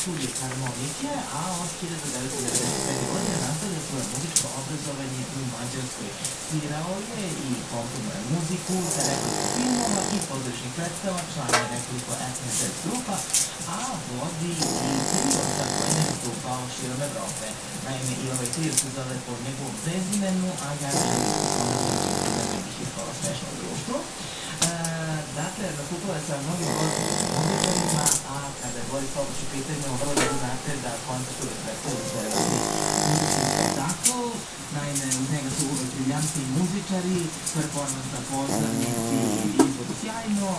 studij harmonike, a od 1995. godine nastavlja svoje muzičko obrazovanje u Mađarskoj. Svirao je i komponuje muziku za nekoliko filmova i pozorišnih predstava, član je nekoliko etno jazz grupa, a vodi i trio za koje je nastupao širom Evrope. Naime, i ovaj trio se zove po njegovom prezimenu, a ja želim da bih ispala smešno društvo. Dakle, nastupila je sa mnogim pozorišnim muzičarima, a kada je Boris Kovač u pitanju, vrlo dobro znate da koncertuje predstavu za evropski muzični spektakl. Naime, uz njega su uvek briljantni muzičari, performansa, pozornici, izvod sjajno.